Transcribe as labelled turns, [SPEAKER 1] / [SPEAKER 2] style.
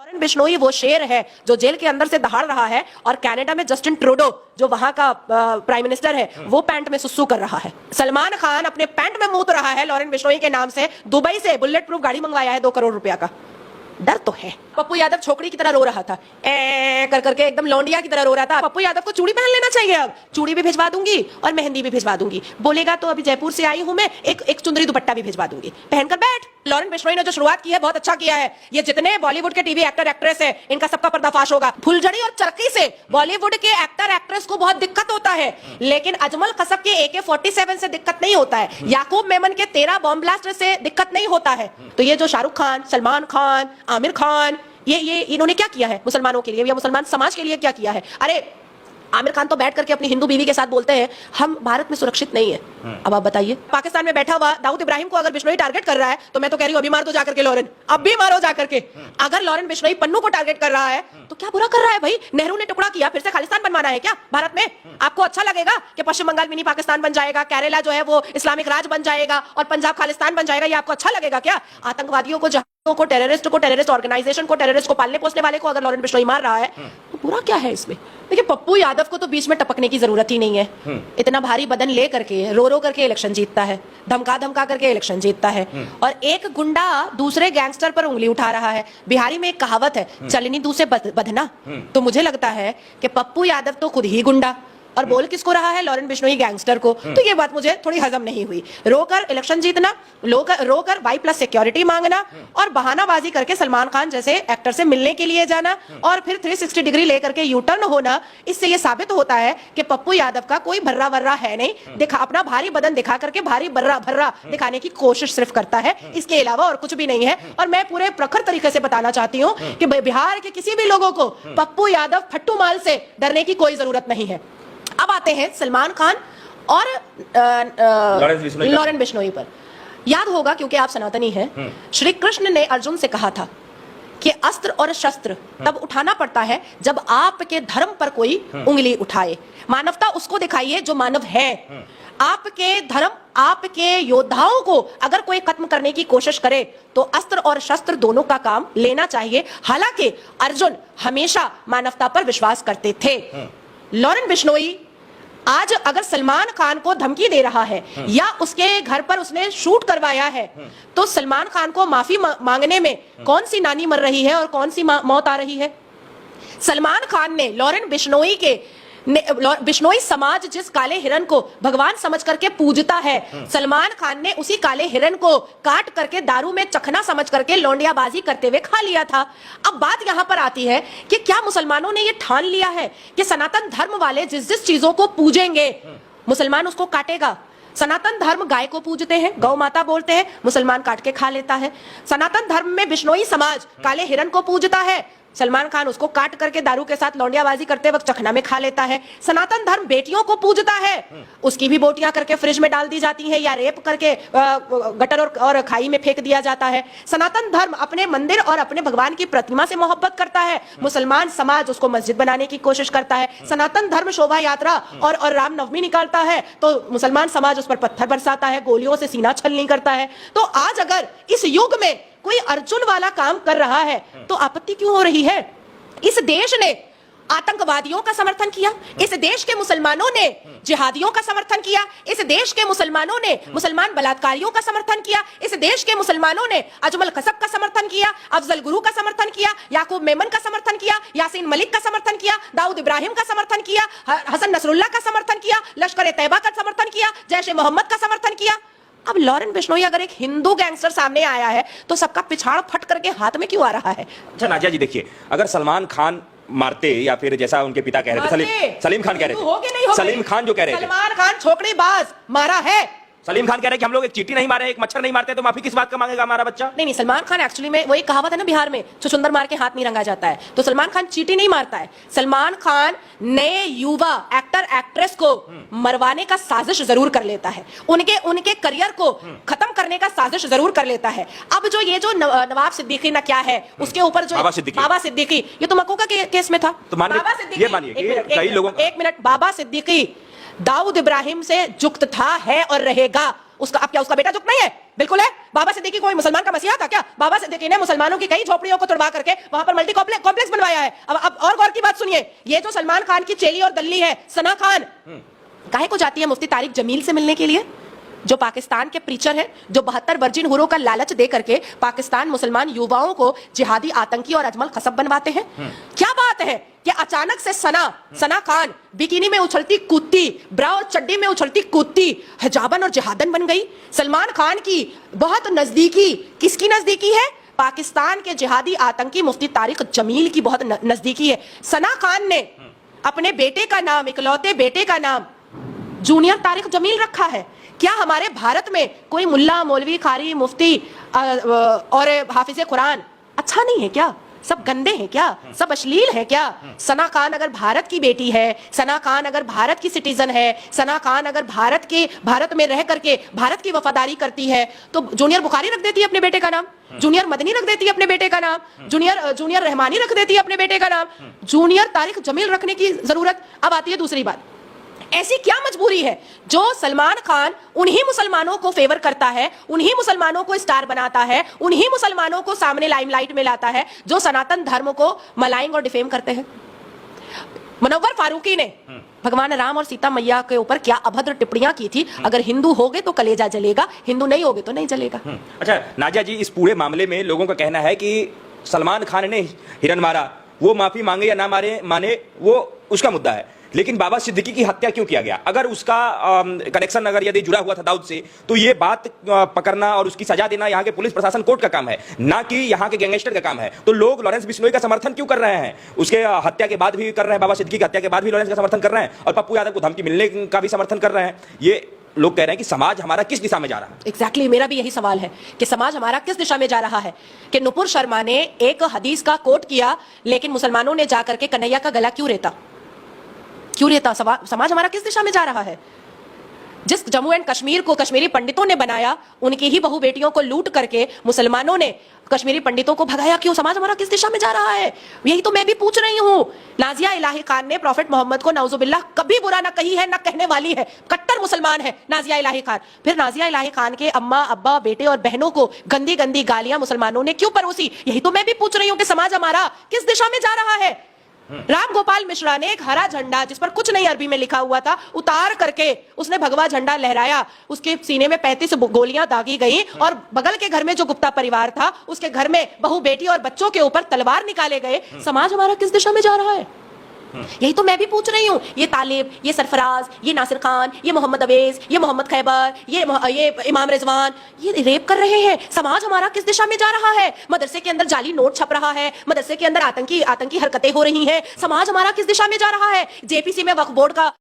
[SPEAKER 1] Lauren Bishnoi वो शेर है जो जेल के अंदर से दहाड़ रहा है और कनाडा में जस्टिन ट्रूडो जो वहां का प्राइम मिनिस्टर है वो पैंट में सुसु कर रहा है। सलमान खान अपने पैंट में मूत रहा है लॉरेन बिश्नोई के नाम से। दुबई से बुलेट प्रूफ गाड़ी मंगवाया है 2 करोड़ रुपया का। डर तो है। पप्पू यादव छोकरी की तरह रो रहा था, कर करके एकदम लौंडिया की तरह रो रहा था। पप्पू यादव को चूड़ी पहन लेना चाहिए। अब चूड़ी भी भिजवा दूंगी और मेहंदी भी भिजवा दूंगी। बोलेगा तो अभी जयपुर से आई हूं मैं, एक चुंदरी दुपट्टा भी भिजवा दूंगी, पहनकर बैठ। लॉरेन बिश्नोई ने जो शुरुआत की है बहुत अच्छा किया है। ये जितने बॉलीवुड के टीवी एक्टर एक्ट्रेस है इनका सबका पर्दाफाश होगा। फुलझड़ी और चरखी से बॉलीवुड के एक्टर एक्ट्रेस को बहुत दिक्कत होता है, लेकिन अजमल कसब के AK-47 से दिक्कत नहीं होता है। याकूब मेमन के 13 बॉम्ब ब्लास्ट से दिक्कत नहीं होता है। तो ये जो शाहरुख खान, सलमान खान, आमिर खान, ये इन्होंने क्या किया है मुसलमानों के लिए या मुसलमान समाज के लिए क्या किया है? अरे आमिर खान तो बैठ करके अपनी हिंदू बीवी के साथ बोलते हैं हम भारत में सुरक्षित नहीं है। अब आप बताइए, पाकिस्तान में बैठा हुआ दाऊद इब्राहिम को अगर बिश्नोई टारगेट कर रहा है तो मैं तो कह रही हूं अभी मार दो जाकर के लॉरेन, अब भी मारो जाकर के। अगर लॉरेन बिश्नोई पन्नू को टारगेट कर रहा है तो क्या बुरा कर रहा है भाई? नेहरू ने टुकड़ा किया, फिर से खालिस्तान बनवाना है क्या भारत में? आपको अच्छा लगेगा कि पश्चिम बंगाल मिनी पाकिस्तान बन जाएगा, केरला जो है वो इस्लामिक राज बन जाएगा और पंजाब खालिस्तान बन जाएगा? ये आपको अच्छा लगेगा क्या? आतंकवादियों को, टेररिस्ट ऑर्गेनाइजेशन को, टेररिस्ट को पालने पोसने वाले को अगर लॉरेन बिश्नोई मार रहा है तो बुरा क्या है इसमें? देखिए पप्पू यादव को तो बीच में टपकने की जरूरत ही नहीं है। इतना भारी बदन ले करके रो करके इलेक्शन जीतता है, धमका करके इलेक्शन जीतता है। और एक गुंडा दूसरे गैंगस्टर पर उंगली उठा रहा है। बिहारी में एक कहावत है, चलनी दूसरे बधना। तो मुझे लगता है कि पप्पू यादव तो खुद ही गुंडा और बोल किसको रहा है? लॉरेन बिश्नोई गैंगस्टर को। तो ये बात मुझे थोड़ी हजम नहीं हुई। रोकर इलेक्शन जीतना, रोकर Y+ सिक्योरिटी मांगना और बहानाबाजी करके सलमान खान जैसे एक्टर से मिलने के लिए जाना और फिर 360 डिग्री लेकर के U-टर्न होना, इससे ये साबित होता है कि पप्पू यादव का कोई भर्रा वर्रा है नहीं। दिखा अपना भारी बदन दिखा करके भारी भर्रा दिखाने की कोशिश सिर्फ करता है, इसके अलावा और कुछ भी नहीं है। और मैं पूरे प्रखर तरीके से बताना चाहती हूँ कि बिहार के किसी भी लोगों को पप्पू यादव फट्टू माल से डरने की कोई जरूरत नहीं है। अब आते हैं सलमान खान और लॉरेन बिश्नोई पर। याद होगा क्योंकि आप सनातनी हैं, श्री कृष्ण ने अर्जुन से कहा था कि अस्त्र और शस्त्र तब उठाना पड़ता है जब आपके धर्म पर कोई उंगली उठाए। मानवता उसको दिखाइए जो मानव है। आपके धर्म, आपके योद्धाओं को अगर कोई खत्म करने की कोशिश करे तो अस्त्र और शस्त्र दोनों का काम लेना चाहिए। हालांकि अर्जुन हमेशा मानवता पर विश्वास करते थे। लॉरेन बिश्नोई आज अगर सलमान खान को धमकी दे रहा है या उसके घर पर उसने शूट करवाया है तो सलमान खान को माफी मांगने में कौन सी नानी मर रही है और कौन सी मौत आ रही है? सलमान खान ने लॉरेन बिश्नोई समाज जिस काले हिरन को भगवान समझ करके पूजता है, सलमान खान ने उसी काले हिरन को काट करके दारू में चखना समझ करके लौंडियाबाजी करते हुए खा लिया था। अब बात यहां पर आती है कि क्या मुसलमानों ने यह ठान लिया है कि सनातन धर्म वाले जिस जिस चीजों को पूजेंगे मुसलमान उसको काटेगा? सनातन धर्म गाय को पूजते हैं, गौ माता बोलते हैं, मुसलमान काट के खा लेता है। सनातन धर्म में बिश्नोई समाज काले हिरन को पूजता है, सलमान खान उसको काट करके दारू के साथ लौंडियाबाजी करते वक्त चखना में खा लेता है। सनातन धर्म बेटियों को पूजता है, उसकी भी बोटियां करके फ्रिज में डाल दी जाती हैं या रेप करके गटर और खाई में फेंक दिया जाता है। सनातन धर्म अपने मंदिर और अपने भगवान की प्रतिमा से मोहब्बत करता है, मुसलमान समाज उसको मस्जिद बनाने की कोशिश करता है। सनातन धर्म शोभा यात्रा और रामनवमी निकालता है तो मुसलमान समाज उस पर पत्थर बरसाता है, गोलियों से सीना छलनी करता है। तो आज अगर इस युग में कोई अर्जुन वाला काम कर रहा है तो आपत्ति क्यों हो रही है? इस देश ने आतंकवादियों का समर्थन किया, इस देश के मुसलमानों ने जिहादियों का समर्थन किया, इस देश के मुसलमानों ने मुसलमान बलात्कारियों का समर्थन किया, इस देश के मुसलमानों ने अजमल कसब का समर्थन किया, अफजल गुरु का समर्थन किया, याकूब मेमन का समर्थन किया, यासीन मलिक का समर्थन किया, दाऊद इब्राहिम का समर्थन किया, हसन नसरुल्लाह का समर्थन किया, लश्कर ए तैयबा का समर्थन किया, जैश ए मोहम्मद का समर्थन किया। अब लॉरेन बिश्नोई अगर एक हिंदू गैंगस्टर सामने आया है तो सबका पिछाड़ फट करके हाथ में क्यों आ रहा है? अच्छा
[SPEAKER 2] नाजिया जी, देखिए अगर सलमान खान मारते या फिर जैसा उनके पिता कह रहे थे, सलीम खान कह रहे थे, सलीम खान जो कह रहे थे
[SPEAKER 1] सलमान खान छोकड़ीबाज मारा है।
[SPEAKER 2] सलीम खान कह रहे हैं कि हम लोग एक चींटी नहीं मारे, एक मच्छर नहीं मारते, तो माफी किस बात का मांगेगा हमारा बच्चा?
[SPEAKER 1] नहीं, सलमान खान एक्चुअली में वो एक कहावत है ना बिहार में, छुछुंदर मार के हाथ नहीं रंगा जाता है। तो सलमान खान चींटी नहीं मारता है। सलमान खान नए युवा एक्टर एक्ट्रेस को मरवाने का साजिश जरूर कर लेता है, उनके करियर को खत्म करने का साजिश जरूर कर लेता है। अब जो ये जो नवाब सिद्दीकी ना क्या है उसके ऊपर जो बाबा सिद्दीकी, ये तो मक्कू का केस में था।
[SPEAKER 2] तो बाबा सिद्दीकी, कई लोगों,
[SPEAKER 1] एक मिनट, बाबा सिद्दीकी दाऊद इब्राहिम से जुक्त था, है और रहेगा। उसका अब क्या उसका बेटा जुक्त नहीं है? बिल्कुल है। बाबा सिद्दीकी कोई मुसलमान का मसीहा था क्या? बाबा सिद्दीकी ने मुसलमानों की कई झोपड़ियों को तोड़वा करके वहां पर मल्टी कॉम्प्लेक्स बनवाया है। अब और गौर की बात सुनिए, ये जो सलमान खान की चेली और दल्ली है सना खान, काहे को जाती है मुफ्ती तारिक जमील से मिलने के लिए, जो पाकिस्तान के प्रीचर हैं, जो 72 वर्जिन हुरों का लालच दे करके पाकिस्तान मुसलमान युवाओं को जिहादी, आतंकी और अजमल खसब बनवाते हैं। क्या बात है कि अचानक से सना खान बिकिनी में उछलती कूदती, ब्रा और चड्डी में उछलती कूदती हिजाबन और जिहादन बन गई। सलमान खान की बहुत नजदीकी, किसकी नजदीकी है? पाकिस्तान के जिहादी आतंकी मुफ्ती तारिक जमील की बहुत नजदीकी है। सना खान ने अपने बेटे का नाम, इकलौते बेटे का नाम जूनियर तारिक जमील रखा है। क्या हमारे भारत में कोई मुल्ला, मौलवी, कारी, मुफ्ती और हाफिज कुरान अच्छा नहीं है क्या? सब गंदे हैं क्या? सब अश्लील हैं क्या? सना खान अगर भारत की बेटी है, सना खान अगर भारत की सिटीजन है, सना खान अगर भारत में रह करके भारत की वफादारी करती है, तो जूनियर बुखारी रख देती है अपने बेटे का नाम, जूनियर मदनी रख देती है अपने बेटे का नाम, जूनियर रहमानी रख देती है अपने बेटे का नाम, जूनियर तारिक जमील रखने की जरूरत। अब आती है दूसरी बात, ऐसी क्या मजबूरी है जो सलमान खान उन्हीं मुसलमानों को फेवर करता है, उन्हीं मुसलमानों को स्टार बनाता है, उन्हीं मुसलमानों को सामने लाइमलाइट में लाता है जो सनातन धर्म को मलाइंग और डिफेम करते हैं। मुनव्वर फारूकी ने भगवान राम और सीता मैया के ऊपर क्या अभद्र टिप्पणियां की थी। अगर हिंदू होगे तो कलेजा जलेगा, हिंदू नहीं होगे तो नहीं जलेगा।
[SPEAKER 2] अच्छा नाजिया जी, इस पूरे मामले में लोगों का कहना है कि सलमान खान ने हिरन मारा, वो माफी मांगे या ना माने वो उसका मुद्दा है, लेकिन बाबा सिद्दीकी की हत्या क्यों किया गया? अगर उसका कनेक्शन अगर यदि जुड़ा हुआ था दाऊद से, तो ये बात पकड़ना और उसकी सजा देना यहाँ के पुलिस प्रशासन, कोर्ट का काम है, ना कि यहाँ के गैंगस्टर का काम है। तो लोग लॉरेंस बिश्नोई का समर्थन क्यों कर रहे हैं? उसके हत्या के बाद भी कर रहे हैं, बाबा सिद्दीकी की हत्या के बाद भी लॉरेंस का समर्थन कर रहे हैं, और पप्पू यादव को धमकी मिलने का भी समर्थन कर रहे हैं। ये लोग कह रहे हैं कि समाज हमारा किस दिशा में जा रहा है।
[SPEAKER 1] एग्जैक्टली, मेरा भी यही सवाल है कि समाज हमारा किस दिशा में जा रहा है। कि नुपुर शर्मा ने एक हदीस का कोट किया, लेकिन मुसलमानों ने जाकर के कन्हैया का गला क्यों रेता? समाज हमारा किस दिशा में जा रहा है? जिस जम्मू एंड कश्मीर को कश्मीरी पंडितों ने बनाया, उनकी ही बहु बेटियों को लूट करके मुसलमानों ने कश्मीरी पंडितों को भगाया क्यों? समाज हमारा किस दिशा में जा रहा है? यही तो मैं भी पूछ रही हूं। नाजिया इलाही खान ने प्रॉफेट मोहम्मद को नौजुबिल्लाह कभी बुरा ना कही है, ना कहने वाली है। कट्टर मुसलमान है नाजिया इलाही खान। फिर नाजिया इलाही खान के अम्मा, अब्बा, बेटे और बहनों को गंदी गंदी गालियां मुसलमानों ने क्यों परोसी? यही तो मैं भी पूछ रही हूं कि समाज हमारा किस दिशा में जा रहा है। राम गोपाल मिश्रा ने एक हरा झंडा, जिस पर कुछ नहीं अरबी में लिखा हुआ था, उतार करके उसने भगवा झंडा लहराया। उसके सीने में 35 गोलियां दागी गई और बगल के घर में जो गुप्ता परिवार था, उसके घर में बहू, बेटी और बच्चों के ऊपर तलवार निकाले गए। समाज हमारा किस दिशा में जा रहा है? यही तो मैं भी पूछ रही हूँ। ये तालिब, ये सरफराज, ये नासिर खान, ये मोहम्मद अवेज, ये मोहम्मद खैबर, ये इमाम रिजवान, ये रेप कर रहे हैं। समाज हमारा किस दिशा में जा रहा है? मदरसे के अंदर जाली नोट छप रहा है, मदरसे के अंदर आतंकी हरकतें हो रही हैं। समाज हमारा किस दिशा में जा रहा है? जेपीसी में वक्फ बोर्ड का